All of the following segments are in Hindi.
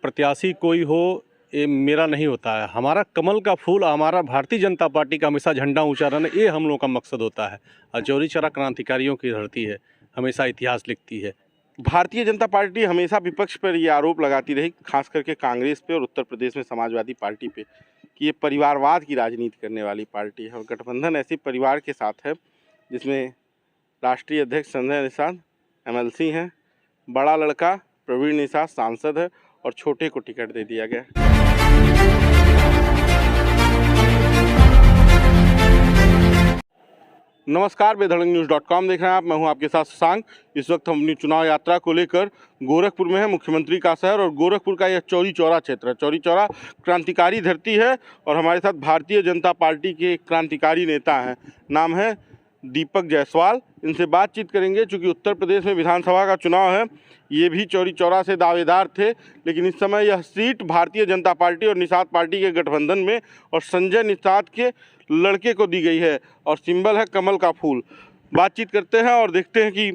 प्रत्याशी कोई हो ये मेरा नहीं होता है। हमारा कमल का फूल, हमारा भारतीय जनता पार्टी का हमेशा झंडा ऊंचा रहना, ये हम लोगों का मकसद होता है। और चौरी चौरा क्रांतिकारियों की धरती है, हमेशा इतिहास लिखती है। भारतीय जनता पार्टी हमेशा विपक्ष पर ये आरोप लगाती रही, खास करके कांग्रेस पे और उत्तर प्रदेश में समाजवादी पार्टी पे, कि ये परिवारवाद की राजनीति करने वाली पार्टी है। और गठबंधन ऐसे परिवार के साथ है जिसमें राष्ट्रीय अध्यक्ष संजय निषाद MLC हैं, बड़ा लड़का प्रवीण निषाद सांसद है और छोटे को टिकट दे दिया गया। नमस्कार, बेधड़क-न्यूज़.com देख रहे हैं आप। मैं हूं आपके साथ शशांक। इस वक्त हम अपनी चुनाव यात्रा को लेकर गोरखपुर में है, मुख्यमंत्री का शहर, और गोरखपुर का यह चौरी चौरा क्षेत्र है। चौरी चौरा क्रांतिकारी धरती है और हमारे साथ भारतीय जनता पार्टी के क्रांतिकारी नेता हैं, नाम है दीपक जायसवाल। इनसे बातचीत करेंगे। चूँकि उत्तर प्रदेश में विधानसभा का चुनाव है, ये भी चौरी चौरा से दावेदार थे, लेकिन इस समय यह सीट भारतीय जनता पार्टी और निषाद पार्टी के गठबंधन में और संजय निषाद के लड़के को दी गई है और सिंबल है कमल का फूल। बातचीत करते हैं और देखते हैं कि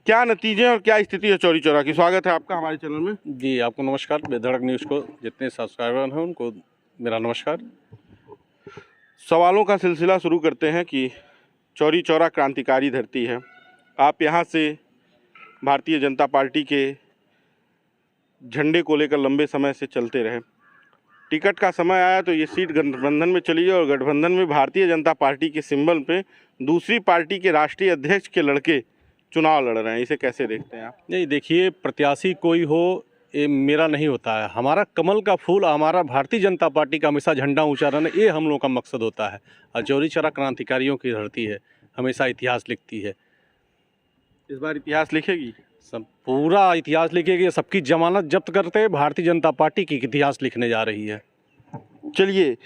क्या नतीजे और क्या स्थिति है चौरी चौरा की। स्वागत है आपका हमारे चैनल में। जी, आपको नमस्कार। बेधड़क न्यूज़ को जितने सब्सक्राइबर हैं उनको मेरा नमस्कार। सवालों का सिलसिला शुरू करते हैं कि चौरी चौरा क्रांतिकारी धरती है, आप यहाँ से भारतीय जनता पार्टी के झंडे को लेकर लंबे समय से चलते रहे। टिकट का समय आया तो ये सीट गठबंधन में चली गई और गठबंधन में भारतीय जनता पार्टी के सिंबल पे दूसरी पार्टी के राष्ट्रीय अध्यक्ष के लड़के चुनाव लड़ रहे हैं। इसे कैसे देखते हैं आप? नहीं, देखिए, प्रत्याशी कोई हो ये मेरा नहीं होता है। हमारा कमल का फूल, हमारा भारतीय जनता पार्टी का हमेशा झंडा ऊंचा रहना, ये हम लोगों का मकसद होता है। और चौरी चौरा क्रांतिकारियों की धरती है, हमेशा इतिहास लिखती है। इस बार इतिहास लिखेगी? सब पूरा इतिहास लिखेगी। सबकी जमानत जब्त करते भारतीय जनता पार्टी की इतिहास लिखने जा रही है। चलिए,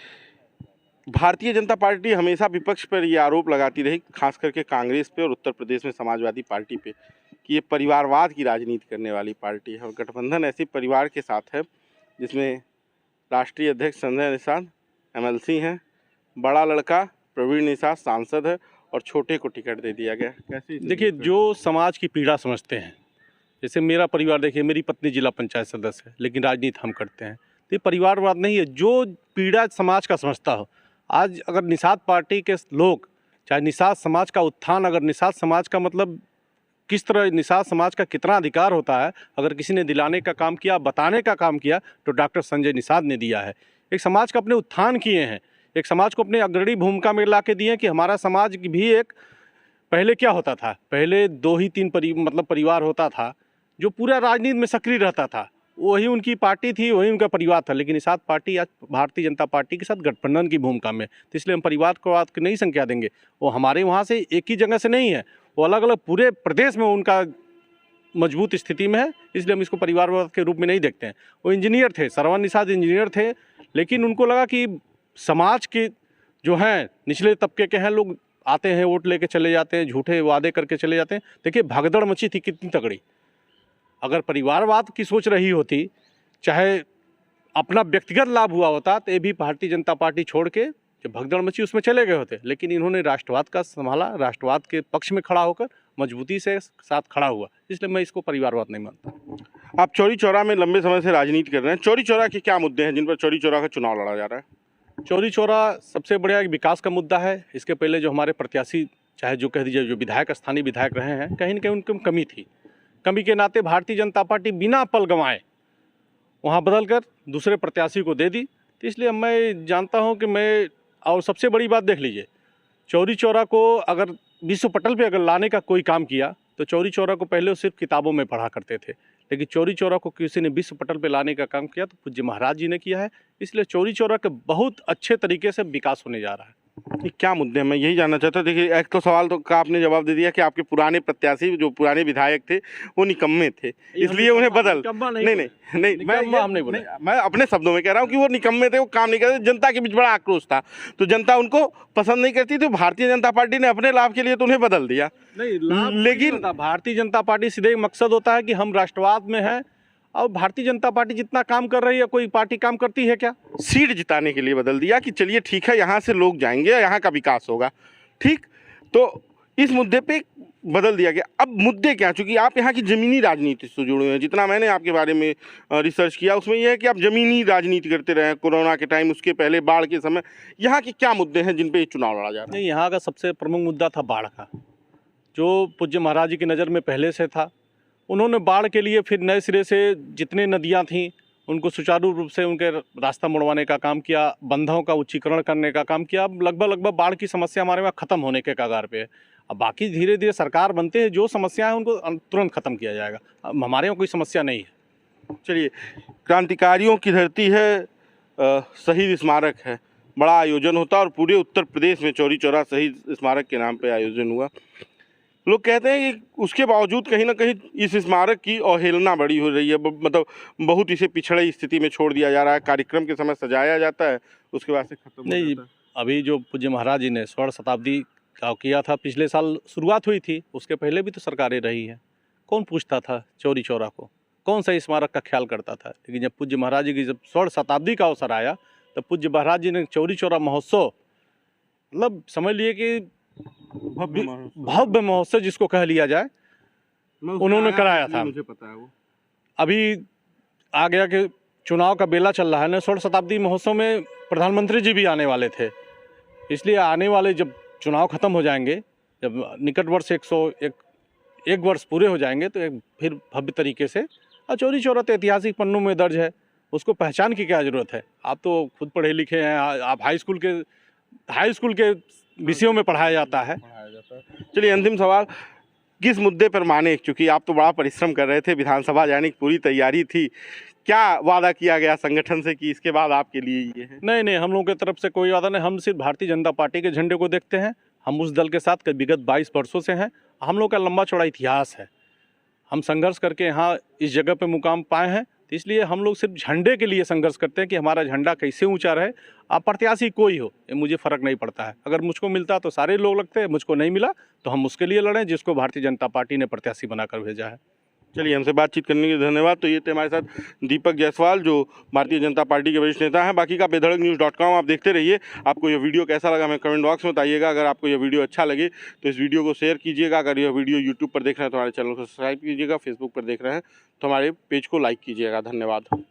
भारतीय जनता पार्टी हमेशा विपक्ष पर ये आरोप लगाती रही, खास करके कांग्रेस पे और उत्तर प्रदेश में समाजवादी पार्टी पे, कि ये परिवारवाद की राजनीति करने वाली पार्टी है। और गठबंधन ऐसे परिवार के साथ है जिसमें राष्ट्रीय अध्यक्ष संजय निषाद MLC हैं, बड़ा लड़का प्रवीण निषाद सांसद है और छोटे को टिकट दे दिया गया। कैसे? देखिए, जो समाज की पीड़ा समझते हैं, जैसे मेरा परिवार, देखिए मेरी पत्नी जिला पंचायत सदस्य है, लेकिन राजनीति हम करते हैं, तो ये परिवारवाद नहीं है। जो पीड़ा समाज का समझता हो, आज अगर निषाद पार्टी के लोग, चाहे निषाद समाज का उत्थान, अगर निषाद समाज का मतलब किस तरह निषाद समाज का कितना अधिकार होता है, अगर किसी ने दिलाने का काम किया, बताने का काम किया, तो डॉक्टर संजय निषाद ने दिया है। एक समाज का अपने उत्थान किए हैं, एक समाज को अपने अग्रणी भूमिका में ला के दिए कि हमारा समाज भी एक, पहले क्या होता था, पहले 2 ही 3 परिवार होता था जो पूरा राजनीति में सक्रिय रहता था, वही उनकी पार्टी थी, वही उनका परिवार था। लेकिन निषाद पार्टी आज भारतीय जनता पार्टी के साथ गठबंधन की भूमिका में, तो इसलिए हम परिवार को आज नहीं संज्ञा देंगे। वो हमारे वहाँ से एक ही जगह से नहीं है, वो अलग अलग पूरे प्रदेश में उनका मजबूत स्थिति में है, इसलिए हम इसको परिवारवाद के रूप में नहीं देखते हैं। वो इंजीनियर थे, श्रवण निषाद इंजीनियर थे, लेकिन उनको लगा कि समाज के जो हैं निचले तबके के हैं लोग, आते हैं वोट लेके चले जाते हैं, झूठे वादे करके चले जाते हैं। देखिए, भगदड़ मची थी कितनी तगड़ी। अगर परिवारवाद की सोच रही होती, चाहे अपना व्यक्तिगत लाभ हुआ होता, तो ये भी भारतीय जनता पार्टी छोड़ के जो भगदड़ मची उसमें चले गए होते। लेकिन इन्होंने राष्ट्रवाद का संभाला, राष्ट्रवाद के पक्ष में खड़ा होकर मजबूती से साथ खड़ा हुआ, इसलिए मैं इसको परिवारवाद नहीं मानता। आप चौरी चौरा में लंबे समय से राजनीति कर रहे हैं, चौरी चौरा के क्या मुद्दे हैं जिन पर चौरी चौरा का चुनाव लड़ा जा रहा है? चौरी चौरा सबसे बड़ा एक विकास का मुद्दा है। इसके पहले जो हमारे प्रत्याशी, चाहे जो कह दीजिए जो विधायक, स्थानीय विधायक रहे हैं, कहीं न कहीं उनकी कमी थी। कमी के नाते भारतीय जनता पार्टी बिना पल गंवाए वहाँ बदल कर दूसरे प्रत्याशी को दे दी। तो इसलिए मैं जानता हूँ कि मैं, और सबसे बड़ी बात देख लीजिए, चौरी चौरा को अगर विश्व पटल पे अगर लाने का कोई काम किया, तो चौरी चौरा को पहले वो सिर्फ किताबों में पढ़ा करते थे, लेकिन चौरी चौरा को किसी ने विश्व पटल पे लाने का काम किया तो पूज्य महाराज जी ने किया है। इसलिए चौरी चौरा के बहुत अच्छे तरीके से विकास होने जा रहा है। ये क्या मुद्दे हैं, मैं यही जानना चाहता हूँ। देखिए, एक तो सवाल तो का आपने जवाब दे दिया कि आपके पुराने प्रत्याशी, जो पुराने विधायक थे, वो निकम्मे थे, इसलिए उन्हें बदल। नहीं, मैं अपने शब्दों में कह रहा हूँ कि वो निकम्मे थे, वो काम नहीं करते। जनता के बीच बड़ा आक्रोश था, तो जनता उनको पसंद नहीं करती, तो भारतीय जनता पार्टी ने अपने लाभ के लिए तो उन्हें बदल दिया। नहीं, लेकिन भारतीय जनता पार्टी सीधे मकसद होता है कि हम राष्ट्रवाद में हैं, और भारतीय जनता पार्टी जितना काम कर रही है, कोई पार्टी काम करती है क्या? सीट जिताने के लिए बदल दिया कि चलिए ठीक है, यहाँ से लोग जाएंगे, यहाँ का विकास होगा। ठीक, तो इस मुद्दे पे बदल दिया गया। अब मुद्दे क्या, चूंकि आप यहाँ की ज़मीनी राजनीति से जुड़े हुए हैं, जितना मैंने आपके बारे में रिसर्च किया उसमें यह है कि आप ज़मीनी राजनीति करते रहे, कोरोना के टाइम, उसके पहले बाढ़ के समय। यहाँ के क्या मुद्दे हैं जिन पे ये चुनाव लड़ा जा रहा है? नहीं, यहाँ का सबसे प्रमुख मुद्दा था बाढ़ का, जो पूज्य महाराज जी की नज़र में पहले से था। उन्होंने बाढ़ के लिए फिर नए सिरे से जितनी नदियाँ थीं उनको सुचारू रूप से उनके रास्ता मुड़वाने का काम किया, बंधों का उच्चीकरण करने का काम किया। अब लगभग बाढ़ की समस्या हमारे वहाँ ख़त्म होने के कगार पे है। अब बाकी धीरे धीरे सरकार बनते हैं, जो समस्या है उनको तुरंत ख़त्म किया जाएगा। अब हमारे यहाँ कोई समस्या नहीं है। चलिए, क्रांतिकारियों की धरती है, शहीद स्मारक है, बड़ा आयोजन होता है और पूरे उत्तर प्रदेश में चौरी चौरा शहीद स्मारक के नाम पे आयोजन हुआ। लोग कहते हैं कि उसके बावजूद कहीं ना कहीं इस स्मारक की अवहेलना बड़ी हो रही है, मतलब बहुत इसे पिछड़े स्थिति में छोड़ दिया जा रहा है। कार्यक्रम के समय सजाया जाता है, उसके बाद से खत्म हो नहीं, जाता है। अभी जो पूज्य महाराज जी ने स्वर्ण शताब्दी का किया था, पिछले साल शुरुआत हुई थी, उसके पहले भी तो सरकारें रही हैं। कौन पूछता था चौरी चौरा को, कौन सा स्मारक का ख्याल करता था? लेकिन जब पूज्य महाराज जी की जब स्वर्ण शताब्दी का अवसर आया, तब पूज्य महाराज जी ने चौरी चौरा महोत्सव, मतलब समझ लिए कि भव्य महोत्सव जिसको कह लिया जाए, उन्होंने कराया था। मुझे पता है वो। अभी आ गया कि चुनाव का बेला चल रहा है ना, स्वर्ण शताब्दी महोत्सव में प्रधानमंत्री जी भी आने वाले थे। इसलिए आने वाले जब चुनाव खत्म हो जाएंगे, जब निकट वर्ष 101 वर्ष पूरे हो जाएंगे, तो एक फिर भव्य तरीके से चौरी चौरा तो ऐतिहासिक पन्नों में दर्ज है, उसको पहचान की क्या ज़रूरत है? आप तो खुद पढ़े लिखे हैं, आप हाई स्कूल के विषयों में पढ़ाया जाता है। चलिए, अंतिम सवाल, किस मुद्दे पर माने, क्योंकि आप तो बड़ा परिश्रम कर रहे थे, विधानसभा जाने की पूरी तैयारी थी, क्या वादा किया गया संगठन से कि इसके बाद आपके लिए ये है? नहीं, हम लोगों की तरफ से कोई वादा नहीं। हम सिर्फ भारतीय जनता पार्टी के झंडे को देखते हैं। हम उस दल के साथ विगत 22 वर्षों से हैं। हम लोग का लंबा चौड़ा इतिहास है, हम संघर्ष करके यहाँ इस जगह पे मुकाम पाए हैं, तो इसलिए हम लोग सिर्फ झंडे के लिए संघर्ष करते हैं कि हमारा झंडा कैसे ऊंचा रहे। आप प्रत्याशी कोई हो, ये मुझे फ़र्क नहीं पड़ता है। अगर मुझको मिलता तो सारे लोग लगते हैं, मुझको नहीं मिला तो हम उसके लिए लड़ें जिसको भारतीय जनता पार्टी ने प्रत्याशी बनाकर भेजा है। चलिए, हमसे बातचीत करने के लिए धन्यवाद। तो ये थे हमारे साथ दीपक जायसवाल, जो भारतीय जनता पार्टी के वरिष्ठ नेता हैं। बाकी का बेधड़कन्यूज़.com आप देखते रहिए। आपको यह वीडियो कैसा लगा हमें कमेंट बॉक्स में बताइएगा। अगर आपको यह वीडियो अच्छा लगे तो इस वीडियो को शेयर कीजिएगा। अगर यह वीडियो यूट्यूब पर देख रहे हैं तो हमारे चैनल को सब्सक्राइब कीजिएगा। फेसबुक पर देख रहे हैं तो हमारे पेज को लाइक कीजिएगा। धन्यवाद।